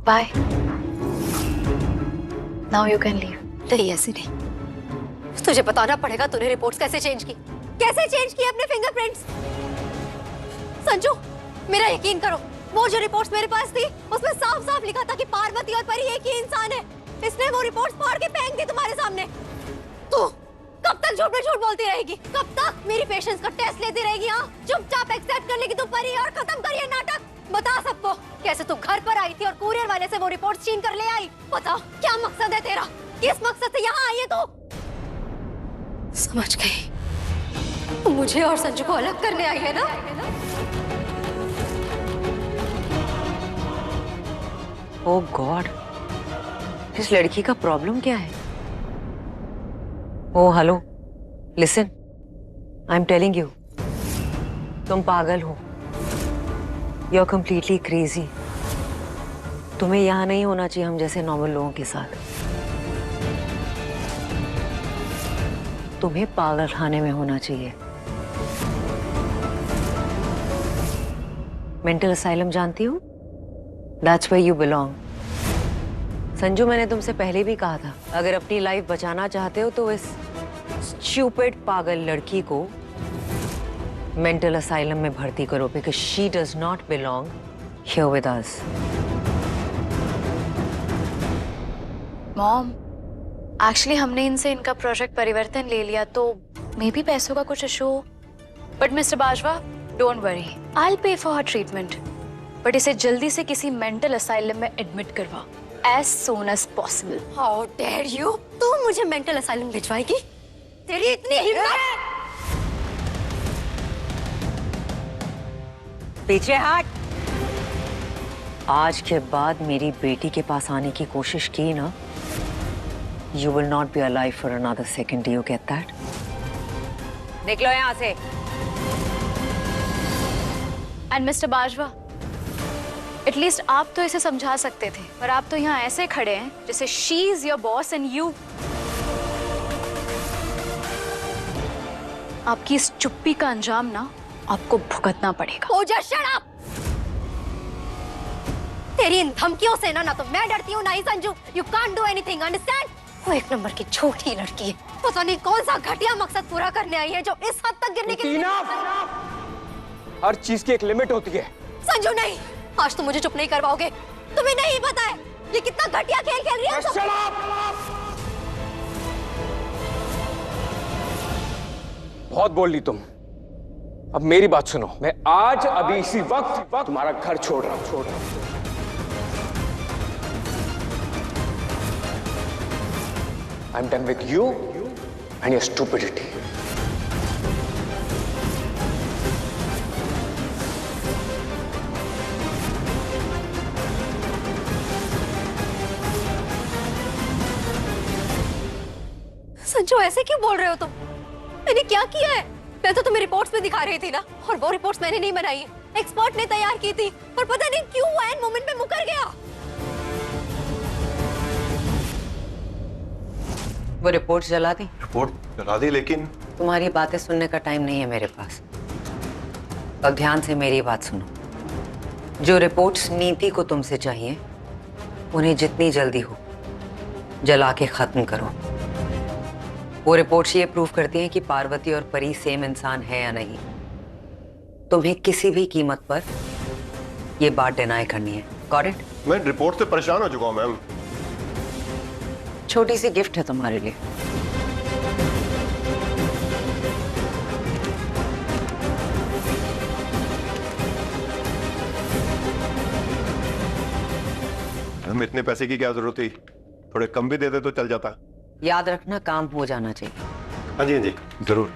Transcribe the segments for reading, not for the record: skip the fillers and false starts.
Bye, now you can leave. नहीं, ऐसे नहीं, तुझे बताना पड़ेगा तूने रिपोर्ट्स कैसे चेंज की, कैसे चेंज की अपने फिंगरप्रिंट्स। संजू, मेरा यकीन करो, वो जो रिपोर्ट्स मेरे पास थी उसमें साफ साफ लिखा था कि पार्वती और परी एक ही इंसान है। इसने वो रिपोर्ट्स फाड़ के फेंक दी तुम्हारे सामने। तू कब तक झूठ में झूठ बोलती रहेगी? कब तक मेरी पेशेंस का टेस्ट लेती रहेगी? हाँ, चुपचाप एक्सेप्ट कर लेगी तू परी और खत्म कर ये नाटक। बता सबको कैसे तू घर पर आई थी और कुरियर वाले से वो रिपोर्ट छीन कर ले आई। बता क्या मकसद है तेरा, किस मकसद से यहाँ आई है तू? समझ गई, मुझे और संजू को अलग करने आई है ना? ओह गॉड, इस लड़की का प्रॉब्लम क्या है? Oh hello, listen, I am telling you, तुम पागल हो, यू आर कंप्लीटली क्रेजी। तुम्हें यहाँ नहीं होना चाहिए हम जैसे नॉर्मल लोगों के साथ। तुम्हें पागल खाने में होना चाहिए। मेंटल असाइलम जानती हो? That's where you belong. Sanju, मैंने तुमसे पहले भी कहा था, अगर अपनी लाइफ बचाना चाहते हो तो इस स्टूपिड पागल लड़की को मेंटल असाइलम में भर्ती करो, because she does not belong here with us. Mom, actually हमने इनसे इनका प्रोजेक्ट परिवर्तन ले लिया, तो मे बी पैसों का कुछ इशू हो। But mister Bajwa, don't worry, I will pay for her treatment. But इसे जल्दी से किसी मेंटल असाइलम में एडमिट करवा, as soon as possible. How dare you? तू मुझे मेंटल असाइलम भिजवाएगी? तेरी इतनी हिम्मत? पीछे हट। आज के बाद मेरी बेटी के पास आने की कोशिश की ना, you will not be alive for another second. Do you get that? निकलो यहाँ से। एंड मिस्टर बाजवा, एटलीस्ट आप तो इसे समझा सकते थे, पर आप तो यहाँ ऐसे खड़े हैं जैसे she is your boss and you. आपकी इस चुप्पी का अंजाम ना आपको भुगतना पड़ेगा। पूजा, शट अप। तेरी इन धमकियों से ना तो मैं डरती हूँ ना ही Sanju. You can't do anything, understand? वो एक नंबर की छोटी लड़की है, पता नहीं कौन सा घटिया मकसद पूरा करने आई है जो इस हद तक गिरने की। हर चीज की एक लिमिट होती है। संजू नहीं, आज तुम मुझे चुप नहीं करवाओगे। तुम्हें नहीं पता है ये कितना घटिया खेल खेल रही है। बहुत बोल ली तुम, अब मेरी बात सुनो। मैं आज अभी इसी वक्त तुम्हारा घर छोड़ रहा हूं। I am done with you and your stupidity. Sanju, ऐसे क्यों बोल रहे हो तुम? मैंने क्या किया है? मैं तो तुम्हें रिपोर्ट्स में दिखा रही थी ना, और वो रिपोर्ट्स मैंने नहीं बनाई है, एक्सपर्ट ने तैयार की थी, और पता नहीं क्यों एन मोमेंट पे मुकर गया। वो रिपोर्ट जला दी? रिपोर्ट जला दी, लेकिन तुम्हारी बातें सुनने का टाइम नहीं है मेरे पास। अब ध्यान से मेरी बात सुनो। जो रिपोर्ट्स नीति को तुमसे चाहिए, उन्हें जितनी जल्दी हो जला के खत्म करो। वो रिपोर्ट्स ये प्रूव करती हैं कि पार्वती और परी सेम इंसान है या नहीं। तुम्हें किसी भी कीमत पर ये बात डिनाई करनी है। Got it? मैं रिपोर्ट से परेशान हो चुका हूं मैम। छोटी सी गिफ्ट है तुम्हारे लिए। मैम, इतने पैसे की क्या जरूरत थी? थोड़े कम भी दे दे तो चल जाता। याद रखना, काम हो जाना चाहिए। हाँ जी, हाँ जी, जरूर।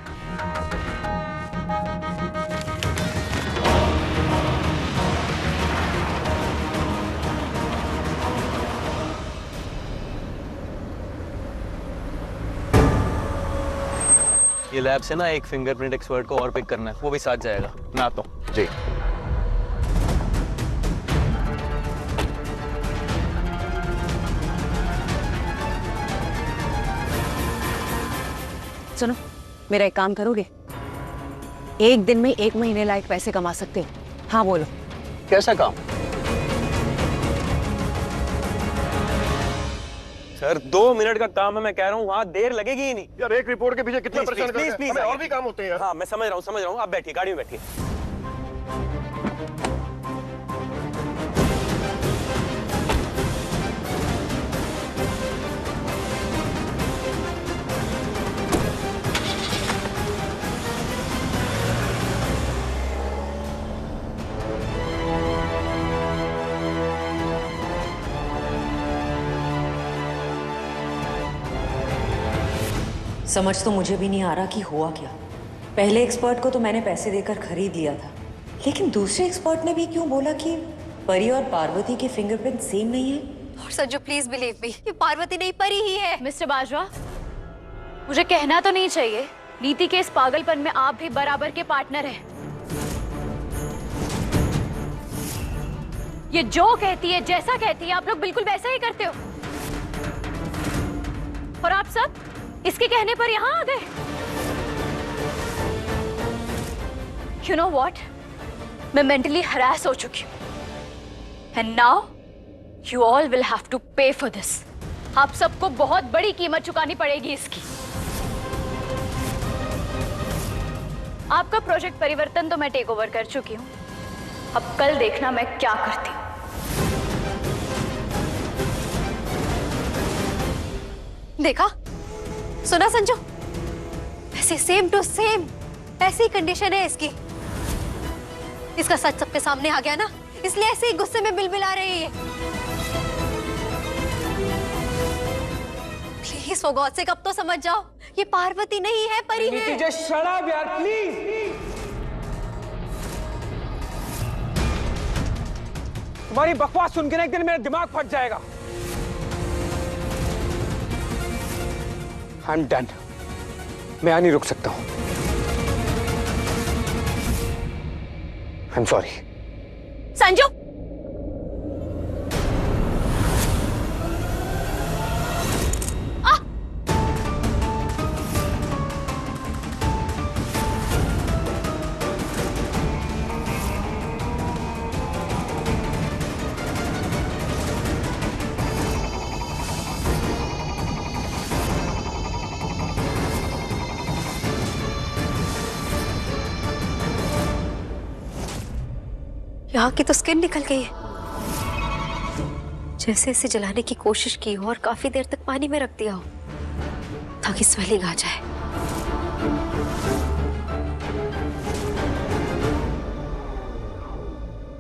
ये लैब से ना एक फिंगरप्रिंट एक्सपर्ट को और पिक करना है, वो भी साथ जाएगा। मैं आता हूँ। जी। सुनो, मेरा एक काम करोगे? एक दिन में 1 महीने लायक पैसे कमा सकते हो। हाँ बोलो। कैसा काम? सर 2 मिनट का काम है, मैं कह रहा हूँ, वहाँ देर लगेगी ही नहीं। यार एक रिपोर्ट के पीछे कितना परेशान करते हैं, हमें और भी काम होते हैं यार। हाँ मैं समझ रहा हूँ, आप बैठिए, गाड़ी में बैठिए। समझ तो मुझे भी नहीं आ रहा कि हुआ क्या। पहले एक्सपर्ट को तो मैंने पैसे देकर खरीद लिया था, लेकिन दूसरे एक्सपर्ट ने भी क्यों बोला कि परी और पार्वती के फिंगरप्रिंट सेम नहीं है। और संजू प्लीज बिलीव मी, ये पार्वती नहीं परी ही है। मिस्टर बाजवा, मुझे कहना तो नहीं चाहिए, नीति के इस पागलपन में आप भी बराबर के पार्टनर हैं। ये जो कहती है, जैसा कहती है, आप लोग बिल्कुल वैसा ही करते हो। और आप सब इसके कहने पर यहां आ गए। You know what? मैं मेंटली हरास हो चुकी हूं। And now you all will have to pay for this. आप सबको बहुत बड़ी कीमत चुकानी पड़ेगी इसकी। आपका प्रोजेक्ट परिवर्तन तो मैं टेक ओवर कर चुकी हूं। अब कल देखना मैं क्या करती हूं। देखा, सुना संजू, ऐसे सेम टू सेम ऐसी कंडीशन है इसकी। इसका सच सबके सामने आ गया ना, इसलिए ऐसे ही गुस्से में बिलबिला रही है। प्लीज फॉर गॉड सेक अब तो समझ जाओ, ये पार्वती नहीं है, परी है। नीति जस्ट शट अप यार, प्लीज। तुम्हारी बकवास सुन के ना एक दिन मेरा दिमाग फट जाएगा। आई एम डन, मैं यहाँ नहीं रुक सकता हूं। I am sorry. संजू, यहाँ की तो स्किन निकल गई है। जैसे इसे जलाने की कोशिश की हो और काफी देर तक पानी में रख दिया हो ताकि स्वेलिंग आ जाए।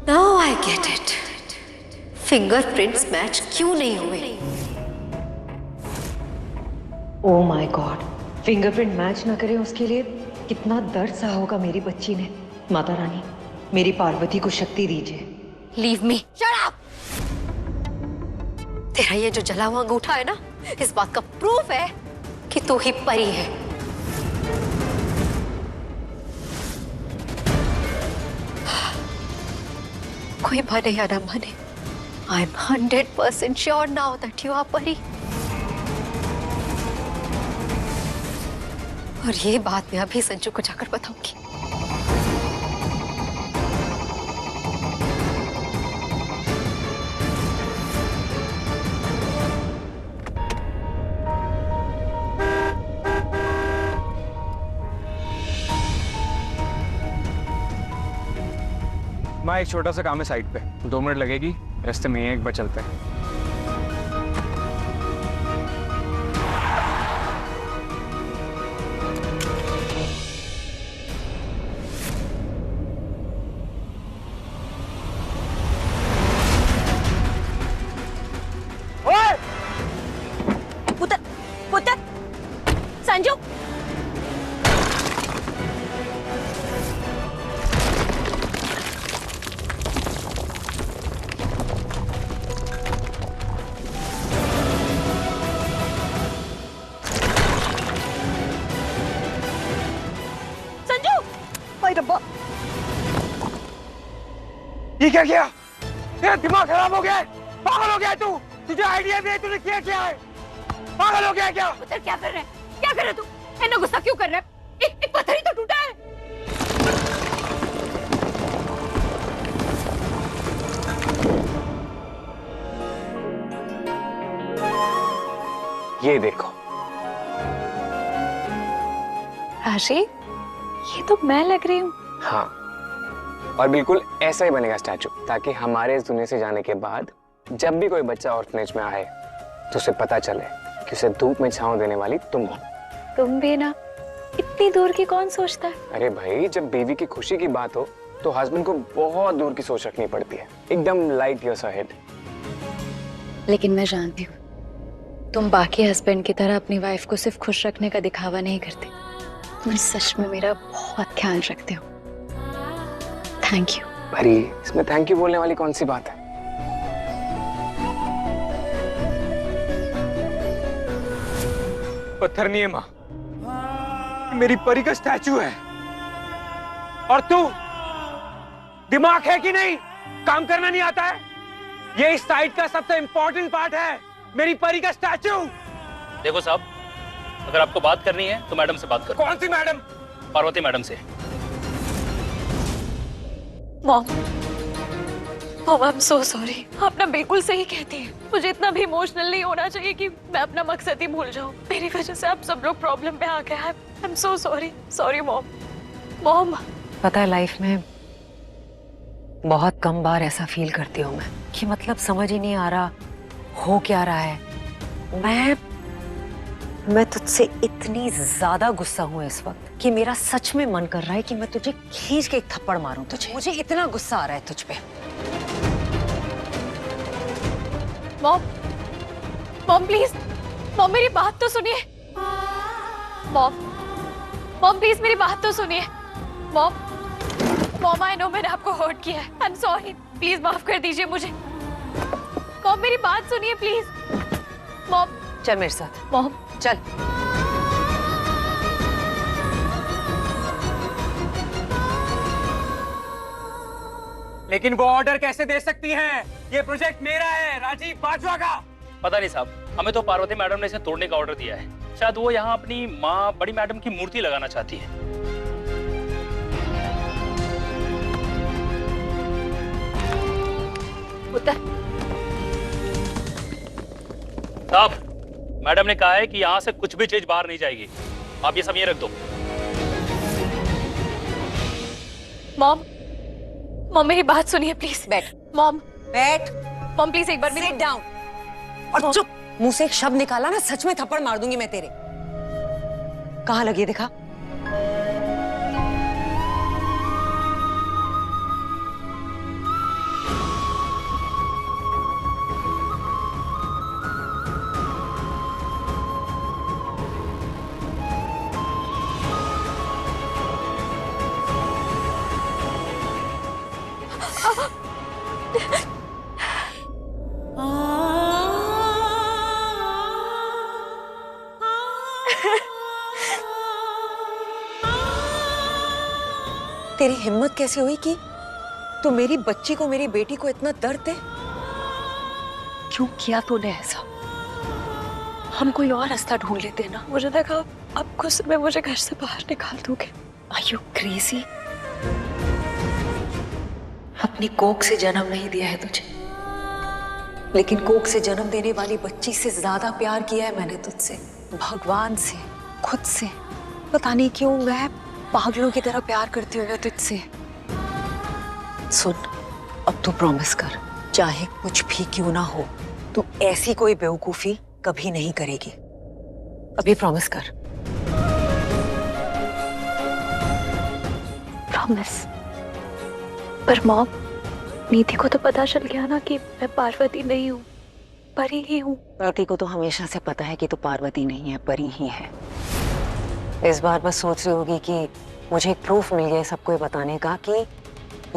Now I get it, fingerprints match क्यों नहीं हुए। Oh my God, fingerprint match ना करे उसके लिए कितना दर्द सहा होगा मेरी बच्ची ने। माता रानी, मेरी पार्वती को शक्ति दीजिए। Leave me. Shut up. तेरा ये जो जला हुआ अंगूठा है ना, इस बात का प्रूफ है कि तू ही परी है। कोई माने या ना माने, I am 100% sure now that you are Pari. और ये बात मैं अभी संजू को जाकर बताऊंगी। माँ एक छोटा सा काम है साइड पे, 2 मिनट लगेगी, रास्ते में एक बार चलते हैं। पुत्र, पुत्र, संजू, ये क्या किया? तेरा दिमाग खराब हो गया है? पागल हो गया है तू? तुझे आइडिया भी है, तूने किया क्या है? पागल हो गया है क्या? पुत्र क्या कर रहे हैं? क्या कर रहे तू? इतना गुस्सा क्यों कर रहा है? एक पत्थर ही तो टूटा है। ये देखो। राशि, ये तो मैं लग रही हूँ। हाँ, और बिल्कुल ऐसा ही बनेगा स्टैचू, ताकि हमारे इस दुनिया से जाने के बाद जब भी कोई बच्चा ऑर्फनेज में आए तो उसे पता चले कि उसे धूप में छांव देने वाली तुम हो। तुम भी ना, इतनी दूर की कौन सोचता है। अरे भाई, जब बेबी की खुशी की बात हो तो हस्बैंड को बहुत दूर की सोच रखनी पड़ती है, एकदम लाइट ईयर्स अहेड। लेकिन मैं जानती हूँ तुम बाकी हस्बैंड की तरह अपनी वाइफ को सिर्फ खुश रखने का दिखावा नहीं करते। तुम सच में मेरा बहुत ख्याल रखते हो। Thank you. अरे इसमें थैंक यू बोलने वाली कौन सी बात है। पत्थर नहीं है माँ, मेरी परी का स्टैचू है। और तू, दिमाग है कि नहीं? काम करना नहीं आता है? ये इस साइट का सबसे इंपॉर्टेंट पार्ट है, मेरी परी का स्टैचू। देखो साहब, अगर आपको बात करनी है तो मैडम से बात करो। कौन सी मैडम? पार्वती मैडम से। Mom, I am so sorry. आप ना बिल्कुल सही कहती हैं। मुझे इतना भी इमोशनल नहीं होना चाहिए कि मैं अपना मकसद ही भूल जाऊं। मेरी वजह से आप सब लोग प्रॉब्लम में आ गए। I am so sorry. Sorry mom. Mom, पता है लाइफ में बहुत कम बार ऐसा फील करती हूँ मैं कि मतलब समझ ही नहीं आ रहा हो क्या रहा है। मैं तुझसे इतनी ज्यादा गुस्सा हूँ इस वक्त कि मेरा सच में मन कर रहा है कि मैं तुझे खींच के एक थप्पड़ मारूं तुझे। मुझे इतना गुस्सा आ रहा है तुझ पे। मॉम, मॉम प्लीज, मॉम मेरी बात तो सुनिए। मॉम प्लीज मेरी बात तो सुनिए। मॉम आई नो मैंने आपको हर्ट किया है। आई एम सॉरी, प्लीज माफ कर दीजिए मुझे। मॉम मेरी बात सुनिए प्लीज। मॉम, चल मेरे साथ। मॉम चल। लेकिन वो ऑर्डर कैसे दे सकती हैं? ये प्रोजेक्ट मेरा है, राजीव बाजवा का। पता नहीं साहब, हमें तो पार्वती मैडम ने इसे तोड़ने का ऑर्डर दिया है। शायद वो यहाँ अपनी माँ बड़ी मैडम की मूर्ति लगाना चाहती है। साहब, मैडम ने कहा है कि यहाँ से कुछ भी चीज बाहर नहीं जाएगी। आप ये सब ये रख दो। मॉम मेरी बात सुनिए प्लीज। बैठ। मॉम बैठ। प्लीज एक बार मेरी सिट डाउन। और चुप। मुंह से एक शब्द निकाला ना, सच में थप्पड़ मार दूंगी मैं तेरे। कहाँ लगी है दिखा। तेरी हिम्मत कैसे हुई कि तू मेरी बच्ची को, मेरी बेटी को इतना दर्द दे? क्यों किया तूने ऐसा? हम कोई और रास्ता ढूंढ लेते ना। मुझे लगा अब गुस्से में मुझे घर से बाहर निकाल दोगे। Are you crazy? अपनी कोख से जन्म नहीं दिया है तुझे, लेकिन कोख से जन्म देने वाली बच्ची से ज्यादा प्यार किया है मैंने तुझसे, भगवान से, खुद से। पता नहीं क्यों मैं पागलों की तरह प्यार करती हूँ तुझसे। सुन, अब तू प्रॉमिस कर, चाहे कुछ भी क्यों ना हो, तू ऐसी कोई बेवकूफी कभी नहीं करेगी। अभी प्रॉमिस कर। प्रॉमिस। पर मॉम, नीति को तो पता चल गया ना कि मैं पार्वती नहीं हूँ, परी ही हूँ। पार्वती को तो हमेशा से पता है कि तू पार्वती नहीं है, परी ही है। इस बार बस सोच रही होगी कि मुझे एक प्रूफ मिल गया सबको ये बताने का कि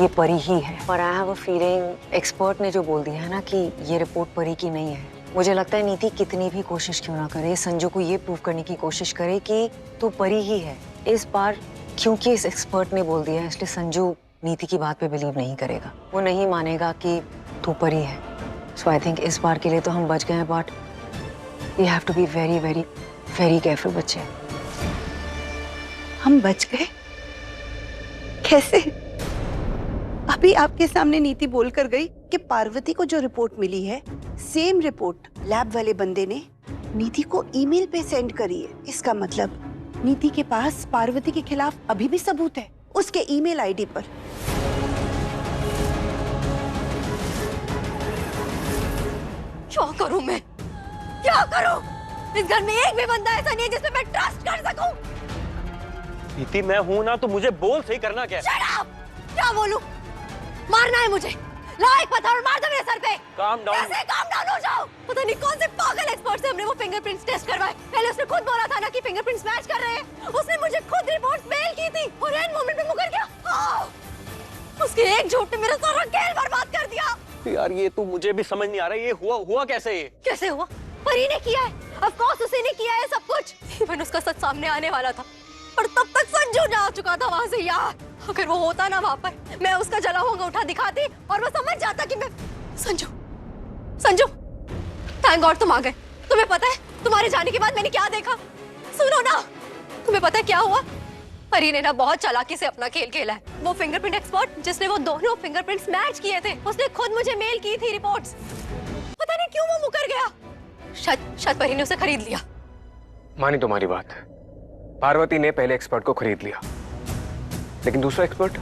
ये परी ही है। और I have a feeling expert ने जो बोल दिया है ना कि ये रिपोर्ट परी की नहीं है, मुझे लगता है नीति कितनी भी कोशिश क्यों ना करे, संजू को ये प्रूव करने की कोशिश करे कि तू परी ही है। इस बार क्योंकि इस एक्सपर्ट ने बोल दिया है, इसलिए संजू नीति की बात पे बिलीव नहीं करेगा। वो नहीं मानेगा कि तू परी है। सो आई थिंक इस बार के लिए तो हम बच गए हैं, but we have to be very very very careful बच्चे। हम बच गए? कैसे? अभी आपके सामने नीति बोलकर गई कि पार्वती को जो रिपोर्ट मिली है, सेम रिपोर्ट लैब वाले बंदे ने नीति को ईमेल पे सेंड करिए। इसका मतलब नीति के पास पार्वती के खिलाफ अभी भी सबूत है उसके ईमेल आईडी पर। क्या करूं मैं? क्या करूं? इस घर में एक भी बंदा ऐसा नहीं है जिसपे मैं ट्रस्ट कर सकूं। नीति मैं हूं ना, तो मुझे बोल सही करना क्या है? Shut up! क्या बोलूं? मारना है मुझे। ला एक पत्थर और मार दो मेरे सर पे। Calm down. कैसे calm down हो जाओ? पता नहीं कौन से पागल एक्सपर्ट से हमने वो फिंगरप्रिंट्स टेस्ट करवाए। पहले उसने खुद बोला था ना कि फिंगरप्रिंट्स मैच कर रहे हैं। उसने मुझे खुद रिपोर्ट्स मेल की थी और एंड मोमेंट पे मुकर गया। उसके एक झूठ ने मेरा सारा खेल बर्बाद कर दिया। यार ये तो मुझे भी समझ नहीं आ रहा है, ये हुआ कैसे? ये कैसे हुआ? परी ने किया है। ऑफ कोर्स उसी ने किया है सब कुछ। इवन उसका सच सामने आने वाला था, पर तब तक संजू जा चुका था वहां से। यार अगर वो होता ना वहां पर, मैं उसका जला हुआ अंगूठा दिखाती और वो समझ जाता कि मैं संजू थैंक गॉड तुम आ गए। तुम्हें पता है तुम्हारे जाने के बाद मैंने क्या देखा? सुनो ना, तुम्हें पता है क्या हुआ? परी ने ना बहुत चालाकी से अपना खेल खेला है। वो फिंगरप्रिंट एक्सपर्ट जिसने वो दोनों फिंगरप्रिंट्स मैच किए थे, उसने खुद मुझे मेल की थी रिपोर्ट्स। पता नहीं क्यों वो मुकर गया। शायद परी ने उसे खरीद लिया। मानी तुम्हारी बात, पार्वती ने पहले एक्सपर्ट को खरीद लिया, लेकिन दूसरा एक्सपर्ट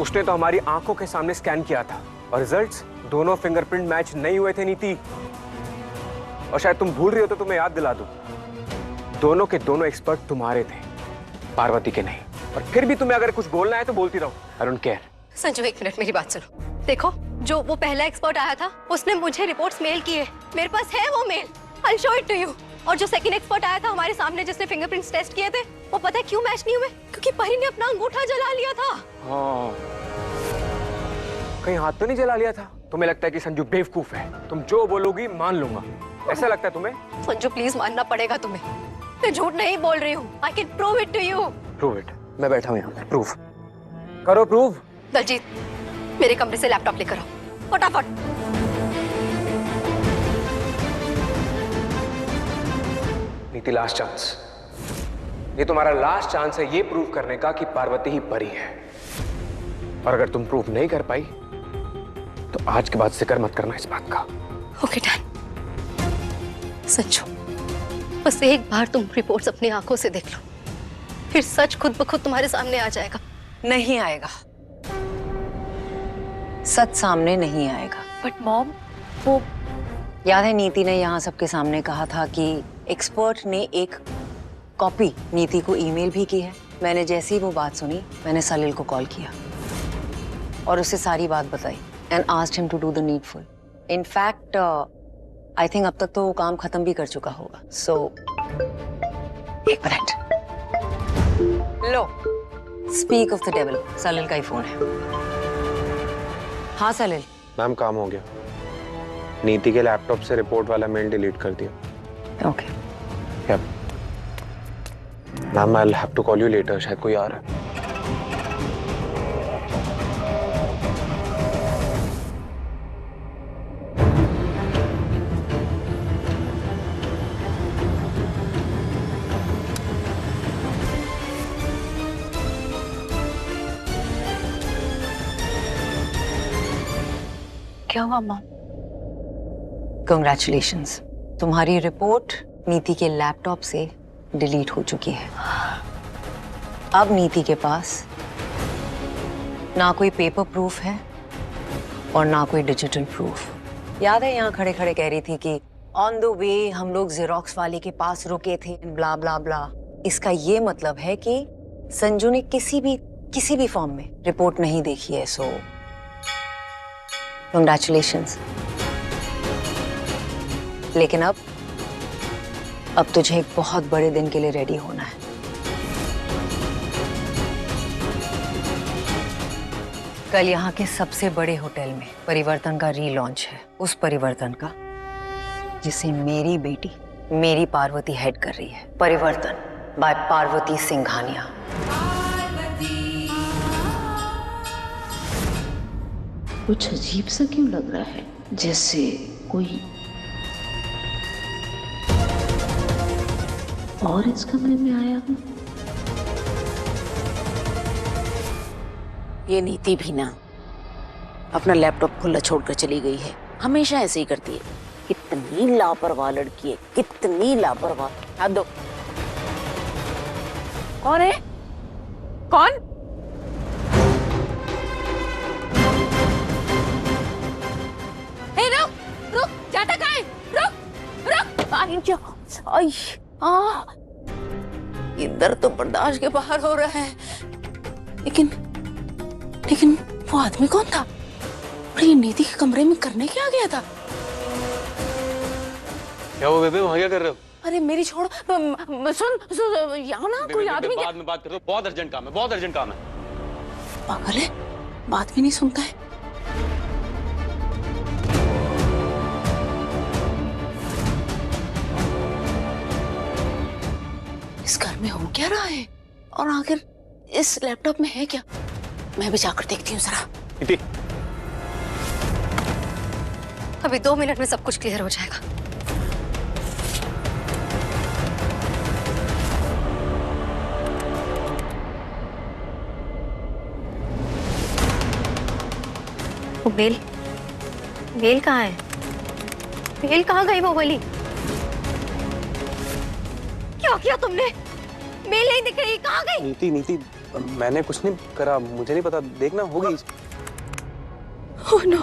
उसने तो हमारी आंखों के सामने स्कैन किया था और रिजल्ट्स दोनों फिंगरप्रिंट मैच नहीं हुए थे नीति। और शायद तुम भूल रही हो तो तुम्हें याद दिला दूं, दोनों के दोनों एक्सपर्ट तुम्हारे थे, पार्वती के नहीं। और फिर भी तुम्हें अगर कुछ बोलना है तो बोलती रहो, आई डोंट केयर। संजू एक मिनट मेरी बात सुनो। देखो जो वो पहला एक्सपर्ट आया था उसने मुझे रिपोर्ट्स मेल किए, मेरे पास है वो mail, I show it to you. और जो सेकंड एक्सपर्ट आया था हमारे सामने जिसने फिंगरप्रिंट्स टेस्ट किए थे, वो पता है क्यों मैच नहीं हुए? क्योंकि परी ने अपना अंगूठा जला लिया था। हाँ, कहीं हाथ तो नहीं जला लिया था? तुम्हें लगता है कि संजू बेवकूफ है, तुम जो बोलोगी मान लूंगा, ऐसा लगता है तुम्हें? संजू प्लीज मानना पड़ेगा तुम्हें, मैं झूठ नहीं बोल रही हूँ। I can prove it to you. Prove it? मैं बैठा हूँ यहाँ पे, प्रूव करो, प्रूव। दलजीत मेरे कमरे से लैपटॉप लेकर आओ फटाफट। नीति लास्ट चांस, ये तुम्हारा लास्ट चांस है ये प्रूव करने का कि पार्वती ही परी है। और अगर तुम प्रूव नहीं कर पाई तो आज के बाद जिक्र मत करना इस बात का। Okay done. संजू बस एक बार तुम रिपोर्ट्स अपनी आंखों से देख लो, फिर सच खुद ब खुद तुम्हारे सामने आ जाएगा। नहीं आएगा, सच सामने नहीं आएगा। बट मॉम वो याद है नीति ने यहाँ सबके सामने कहा था कि एक्सपर्ट ने एक कॉपी नीति को ईमेल भी की है। मैंने जैसे ही वो बात सुनी, मैंने सलील को कॉल किया और उसे सारी बात बताई and asked him to do the needful. In fact I think अब तक तो वो काम खत्म भी कर चुका होगा। सो एक मिनट, लो speak of the devil, Salil का ही फोन है। हाँ सलील। मैम काम हो गया, नीति के लैपटॉप से रिपोर्ट वाला मेल डिलीट कर दिया। Okay ma'am I will have to call you later, शायद कोई आ रहा है। क्या हुआ मॉम? कंग्रेचुलेशंस, तुम्हारी रिपोर्ट नीति के लैपटॉप से डिलीट हो चुकी है। अब नीति के पास ना कोई पेपर प्रूफ है और ना कोई डिजिटल प्रूफ। याद है यहाँ खड़े खड़े कह रही थी कि ऑन द वे हम लोग जेरोक्स वाले के पास रुके थे, ब्ला ब्ला ब्ला। इसका ये मतलब है कि संजू ने किसी भी फॉर्म में रिपोर्ट नहीं देखी है। सो कंग्रेचुलेशंस। लेकिन अब तुझे एक बहुत बड़े दिन के लिए रेडी होना है। कल यहाँ के सबसे बड़े होटल में परिवर्तन का रीलॉन्च है, उस परिवर्तन का जिसे मेरी बेटी मेरी पार्वती हेड कर रही है। परिवर्तन बाय पार्वती सिंघानिया। कुछ अजीब सा क्यों लग रहा है, जैसे कोई और इस कमरे में आया हो। ये नीति भी ना अपना लैपटॉप खुला छोड़कर चली गई है। हमेशा ऐसे ही करती है, कितनी लापरवाह लड़की है, कितनी लापरवाह। हाथ दो। कौन है? कौन? हे रुक रुक, जाता कहाँ है? रुक रुक। आई जा, आई ये दर्द तो बर्दाश्त के बाहर हो रहा है। लेकिन वो आदमी कौन था? और ये नीति के कमरे में करने क्या गया था? क्या वो बेबे, वहाँ क्या कर रहे हो? अरे मेरी छोड़, सुन यहाँ ना कोई आदमी। बाद में बात कर दो, बहुत अर्जेंट काम है, बहुत अर्जेंट काम है। पागल है, बात भी नहीं सुनता है। इस घर में हो क्या रहा है और आखिर इस लैपटॉप में है क्या? मैं भी जाकर देखती हूँ जरा। नीति, अभी 2 मिनट में सब कुछ क्लियर हो जाएगा। वो बेल कहाँ है? बेल कहाँ गई वो वाली? क्या किया तुमने? बेल नहीं दिख रही, कहाँ गई? नीति नीति, मैंने कुछ नहीं करा, मुझे नहीं पता, देखना होगी। ओह नो,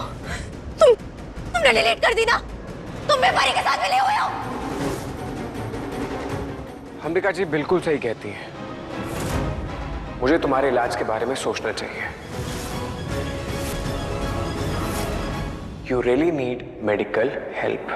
तुमने डिलीट कर दी ना? तुम व्यापारी के साथ मिले हुए हो? अंबिका जी बिल्कुल सही कहती हैं। मुझे तुम्हारे इलाज के बारे में सोचना चाहिए। You really need medical help.